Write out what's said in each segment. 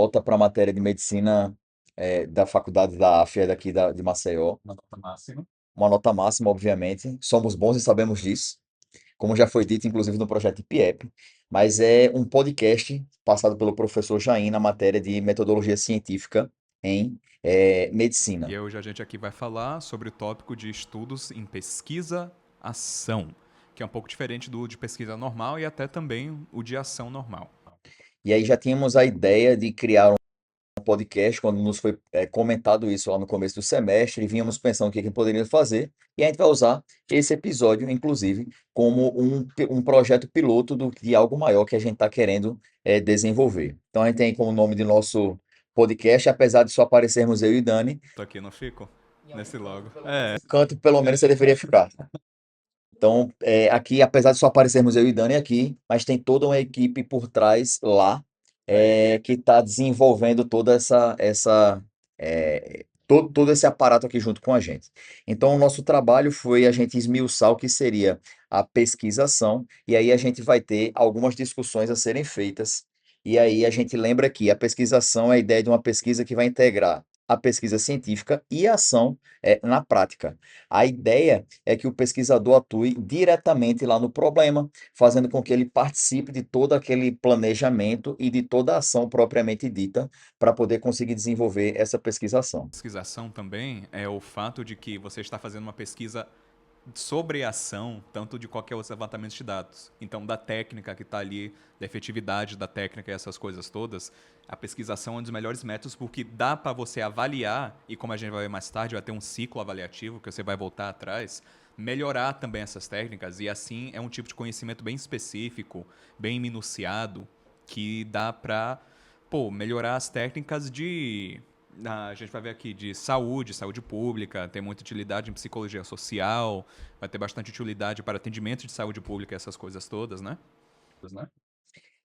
Volta para a matéria de medicina da faculdade da AFIA daqui de Maceió. Uma nota máxima. Uma nota máxima, obviamente. Somos bons e sabemos disso, como já foi dito, inclusive, no projeto IPEP. Mas é um podcast passado pelo professor Jain na matéria de metodologia científica em E medicina. hoje a gente aqui vai falar sobre o tópico de estudos em pesquisa-ação, que é um pouco diferente do de pesquisa normal e até também o de ação normal. E aí já tínhamos a ideia de criar um podcast, quando nos foi comentado isso lá no começo do semestre, e vínhamos pensando o que poderíamos fazer, e a gente vai usar esse episódio, inclusive, como um projeto piloto de algo maior que a gente está querendo desenvolver. Então a gente tem como nome de nosso podcast, apesar de só aparecermos eu e Dani, Tô aqui, não fico? Nesse logo. canto pelo menos você deveria ficar. Então, aqui, apesar de só aparecermos eu e Dani aqui, mas tem toda uma equipe por trás lá, que está desenvolvendo toda todo esse aparato aqui junto com a gente. Então, o nosso trabalho foi a gente esmiuçar o que seria a pesquisação, e aí a gente vai ter algumas discussões a serem feitas. E aí a gente lembra que a pesquisação é a ideia de uma pesquisa que vai integrar a pesquisa científica e a ação na prática. A ideia é que o pesquisador atue diretamente lá no problema, fazendo com que ele participe de todo aquele planejamento e de toda a ação propriamente dita, para poder conseguir desenvolver essa pesquisação. Pesquisação também é o fato de que você está fazendo uma pesquisa sobre a ação, tanto de qualquer outro levantamento de dados. Então, da técnica que está ali, da efetividade da técnica e essas coisas todas, a pesquisação é um dos melhores métodos porque dá para você avaliar, e como a gente vai ver mais tarde, vai ter um ciclo avaliativo que você vai voltar atrás, melhorar também essas técnicas, e assim é um tipo de conhecimento bem específico, bem minuciado, que dá para melhorar as técnicas a gente vai ver aqui de saúde, saúde pública, tem muita utilidade em psicologia social, vai ter bastante utilidade para atendimento de saúde pública, essas coisas todas, né?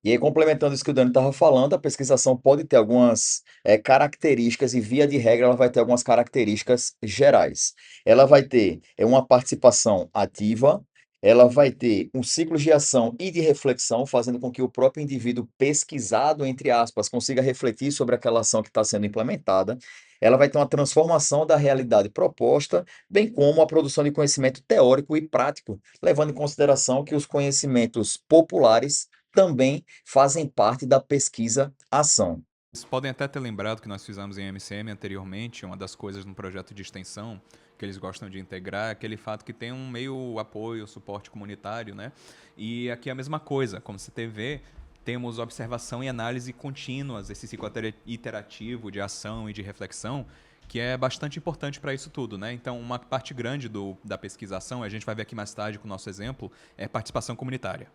E aí, complementando isso que o Dani estava falando, a pesquisação pode ter algumas características, e via de regra, ela vai ter algumas características gerais. Ela vai ter uma participação ativa, ela vai ter um ciclo de ação e de reflexão, fazendo com que o próprio indivíduo pesquisado, entre aspas, consiga refletir sobre aquela ação que está sendo implementada. Ela vai ter uma transformação da realidade proposta, bem como a produção de conhecimento teórico e prático, levando em consideração que os conhecimentos populares também fazem parte da pesquisa-ação. Vocês podem até ter lembrado que nós fizemos em MCM anteriormente, uma das coisas no projeto de extensão que eles gostam de integrar é aquele fato que tem um meio apoio, suporte comunitário, né? E aqui é a mesma coisa, como você vê, temos observação e análise contínuas, esse ciclo iterativo de ação e de reflexão, que é bastante importante para isso tudo, né? Então, uma parte grande da pesquisação, a gente vai ver aqui mais tarde com o nosso exemplo, é participação comunitária.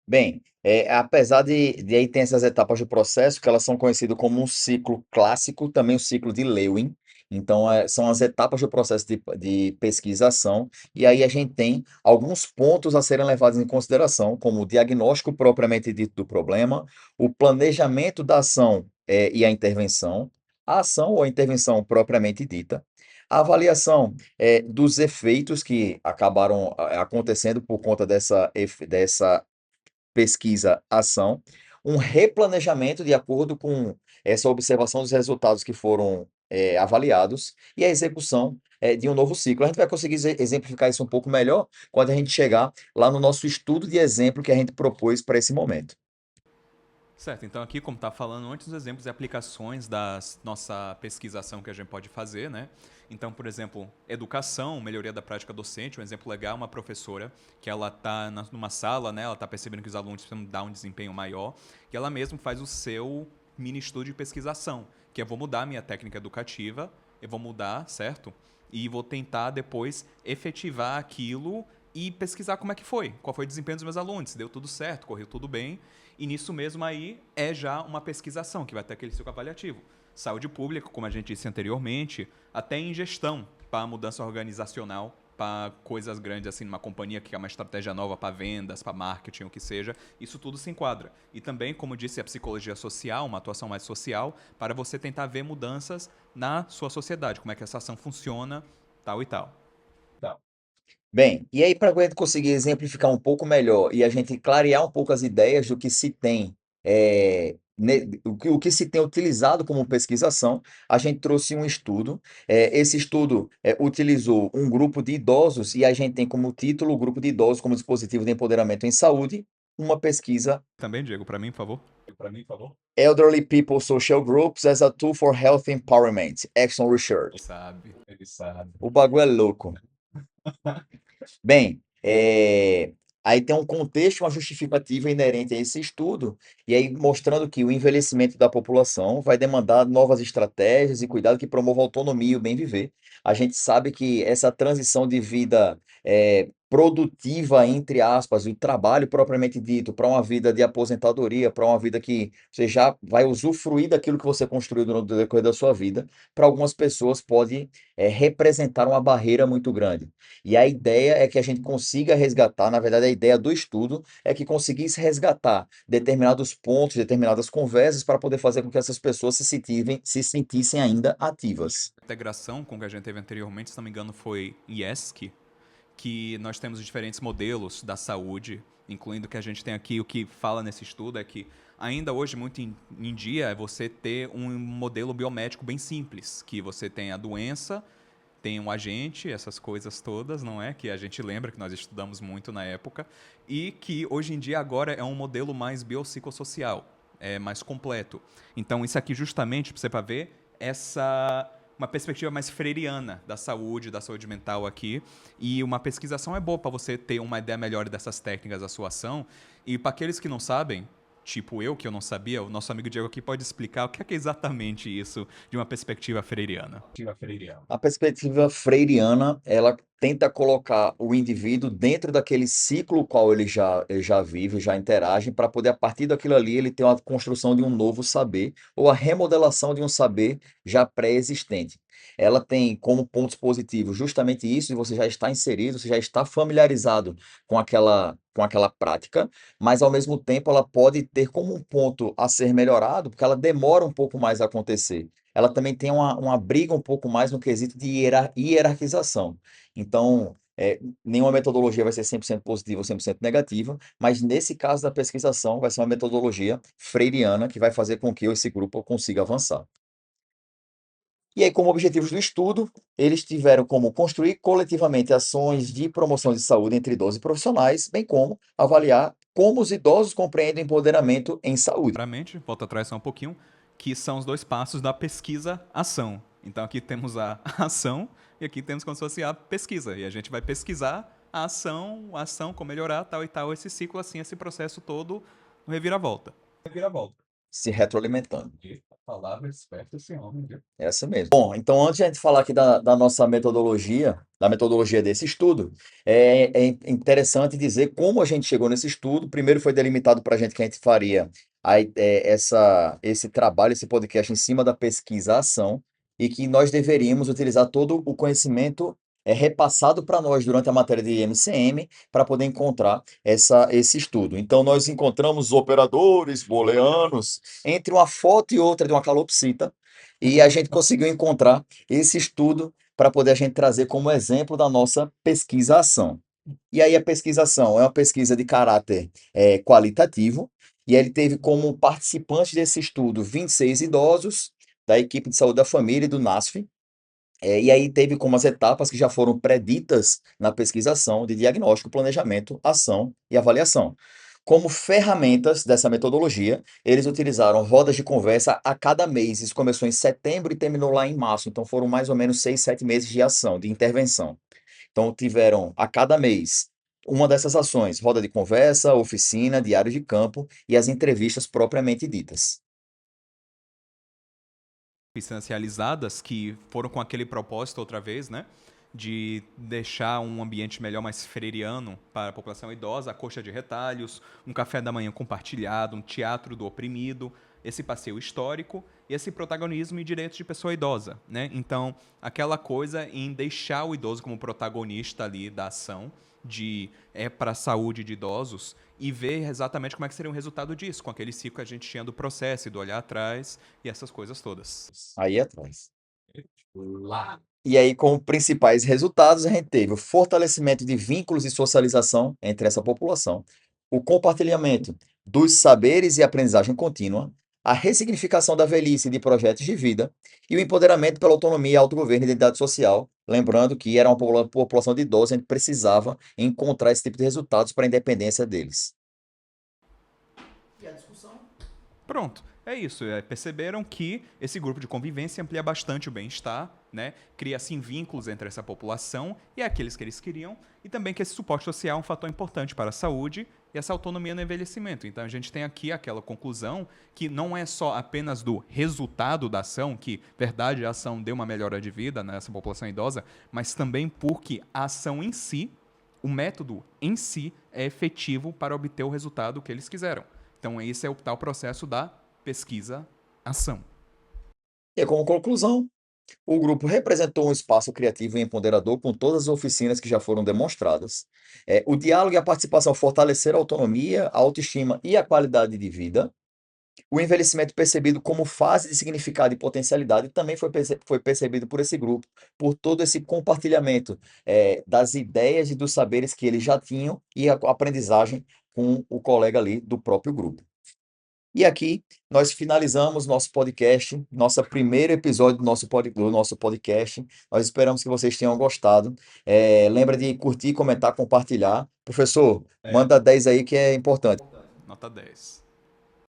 Bem, apesar de aí ter essas etapas do processo, que elas são conhecidas como um ciclo clássico, também o ciclo de Lewin. Então, são as etapas do processo de pesquisação, e aí a gente tem alguns pontos a serem levados em consideração, como o diagnóstico propriamente dito do problema, o planejamento da ação e a intervenção, a ação ou a intervenção propriamente dita, a avaliação dos efeitos que acabaram acontecendo por conta dessa pesquisa, ação, um replanejamento de acordo com essa observação dos resultados que foram avaliados, e a execução de um novo ciclo. A gente vai conseguir exemplificar isso um pouco melhor quando a gente chegar lá no nosso estudo de exemplo que a gente propôs para esse momento. Certo, então aqui, como está falando antes, os exemplos e aplicações da nossa pesquisação que a gente pode fazer, né? Então, por exemplo, educação, melhoria da prática docente, um exemplo legal, uma professora que ela está numa sala, né? Ela está percebendo que os alunos precisam dar um desempenho maior, e ela mesma faz o seu mini estudo de pesquisação, que eu vou mudar a minha técnica educativa, eu vou mudar, certo? E vou tentar depois efetivar aquilo e pesquisar como é que foi, qual foi o desempenho dos meus alunos, se deu tudo certo, correu tudo bem, e nisso mesmo aí é já uma pesquisação, que vai ter aquele ciclo avaliativo. Saúde pública, como a gente disse anteriormente, até em gestão, para mudança organizacional, para coisas grandes assim numa companhia que é uma estratégia nova para vendas, para marketing, o que seja, isso tudo se enquadra. E também, como disse, a psicologia social, uma atuação mais social, para você tentar ver mudanças na sua sociedade, como é que essa ação funciona, tal e tal. Bem, e aí para a gente conseguir exemplificar um pouco melhor e a gente clarear um pouco as ideias do que se tem o que se tem utilizado como pesquisação, a gente trouxe um estudo. Esse estudo utilizou um grupo de idosos, e a gente tem como título o grupo de idosos como dispositivo de empoderamento em saúde, uma pesquisa Também, Diego, para mim, por favor. Elderly People Social Groups as a Tool for Health Empowerment, Action Research. Sabe. O bagulho é louco. Bem, aí tem um contexto, uma justificativa inerente a esse estudo, e aí mostrando que o envelhecimento da população vai demandar novas estratégias e cuidado que promovam a autonomia e o bem viver. A gente sabe que essa transição de vida produtiva, entre aspas, o trabalho propriamente dito, para uma vida de aposentadoria, para uma vida que você já vai usufruir daquilo que você construiu durante o decorrer da sua vida, para algumas pessoas pode representar uma barreira muito grande. E a ideia é que a gente consiga resgatar, na verdade, a ideia do estudo é que conseguisse resgatar determinados pontos, determinadas conversas para poder fazer com que essas pessoas se sentissem ainda ativas. A integração com o que a gente teve anteriormente, se não me engano, foi IESC, que nós temos diferentes modelos da saúde, incluindo que a gente tem aqui, o que fala nesse estudo é que ainda hoje, muito em dia, é você ter um modelo biomédico bem simples, que você tem a doença, tem um agente, essas coisas todas, não é? Que a gente lembra que nós estudamos muito na época, e que hoje em dia agora é um modelo mais biopsicossocial, é mais completo. Então isso aqui justamente, para você para ver, essa uma perspectiva mais freiriana da saúde mental aqui, e uma pesquisação é boa para você ter uma ideia melhor dessas técnicas da sua ação. E para aqueles que não sabem, tipo eu, que eu não sabia, o nosso amigo Diego aqui pode explicar o que é exatamente isso de uma perspectiva freiriana. A perspectiva freiriana, ela tenta colocar o indivíduo dentro daquele ciclo qual ele já vive, já interage, para poder, a partir daquilo ali, ele ter uma construção de um novo saber ou a remodelação de um saber já pré-existente. Ela tem como pontos positivos justamente isso, de você já estar inserido, você já está familiarizado com aquela prática, mas ao mesmo tempo ela pode ter como um ponto a ser melhorado, porque ela demora um pouco mais a acontecer. Ela também tem uma briga um pouco mais no quesito de hierarquização. Então, nenhuma metodologia vai ser 100% positiva ou 100% negativa, mas nesse caso da pesquisação vai ser uma metodologia freiriana que vai fazer com que esse grupo consiga avançar. E aí, como objetivos do estudo, eles tiveram como construir coletivamente ações de promoção de saúde entre idosos e profissionais, bem como avaliar como os idosos compreendem o empoderamento em saúde. Primeiramente, volta atrás só um pouquinho, que são os dois passos da pesquisa-ação. Então aqui temos a ação e aqui temos como se fosse a pesquisa. E a gente vai pesquisar a ação, como melhorar, tal e tal, esse ciclo assim, esse processo todo, no reviravolta. Se retroalimentando. É essa mesmo. Bom, então antes de a gente falar aqui da nossa metodologia, da metodologia desse estudo, é interessante dizer como a gente chegou nesse estudo. Primeiro foi delimitado para a gente que a gente faria esse trabalho, esse podcast em cima da pesquisa-ação, e que nós deveríamos utilizar todo o conhecimento repassado para nós durante a matéria de MCM para poder encontrar esse estudo. Então, nós encontramos operadores booleanos entre uma foto e outra de uma calopsita, e a gente conseguiu encontrar esse estudo para poder a gente trazer como exemplo da nossa pesquisa-ação. E aí a pesquisa-ação é uma pesquisa de caráter qualitativo, e ele teve como participantes desse estudo 26 idosos da equipe de saúde da família e do NASF, e aí teve como as etapas que já foram preditas na pesquisação de diagnóstico, planejamento, ação e avaliação. Como ferramentas dessa metodologia, eles utilizaram rodas de conversa a cada mês. Isso começou em setembro e terminou lá em março. Então foram mais ou menos 6, 7 meses de ação, de intervenção. Então tiveram a cada mês uma dessas ações: roda de conversa, oficina, diário de campo e as entrevistas propriamente ditas. Substancializadas que foram com aquele propósito outra vez, né? De deixar um ambiente melhor, mais freiriano para a população idosa, a coxa de retalhos, um café da manhã compartilhado, um teatro do oprimido, esse passeio histórico e esse protagonismo e direitos de pessoa idosa, né? Então, aquela coisa em deixar o idoso como protagonista ali da ação de para a saúde de idosos e ver exatamente como é que seria o resultado disso, com aquele ciclo que a gente tinha do processo e do olhar atrás e essas coisas todas. Aí atrás. E aí, como principais resultados, a gente teve o fortalecimento de vínculos e socialização entre essa população, o compartilhamento dos saberes e aprendizagem contínua, a ressignificação da velhice de projetos de vida e o empoderamento pela autonomia, autogoverno e identidade social. Lembrando que era uma população de idosos, a gente precisava encontrar esse tipo de resultados para a independência deles. Pronto, é isso. Perceberam que esse grupo de convivência amplia bastante o bem-estar, né? Cria assim vínculos entre essa população e aqueles que eles queriam, e também que esse suporte social é um fator importante para a saúde e essa autonomia no envelhecimento. Então a gente tem aqui aquela conclusão que não é só apenas do resultado da ação, que verdade a ação deu uma melhora de vida nessa população idosa, mas também porque a ação em si, o método em si é efetivo para obter o resultado que eles quiseram. Então, esse é o tal processo da pesquisa-ação. E como conclusão, o grupo representou um espaço criativo e empoderador com todas as oficinas que já foram demonstradas. O diálogo e a participação fortaleceram a autonomia, a autoestima e a qualidade de vida. O envelhecimento percebido como fase de significado e potencialidade também foi percebido por esse grupo, por todo esse compartilhamento das ideias e dos saberes que eles já tinham e a aprendizagem com o colega ali do próprio grupo. E aqui nós finalizamos nosso podcast, nosso primeiro episódio do nosso podcast. Nós esperamos que vocês tenham gostado. Lembra de curtir, comentar, compartilhar. Professor, manda 10 aí que é importante. Nota 10.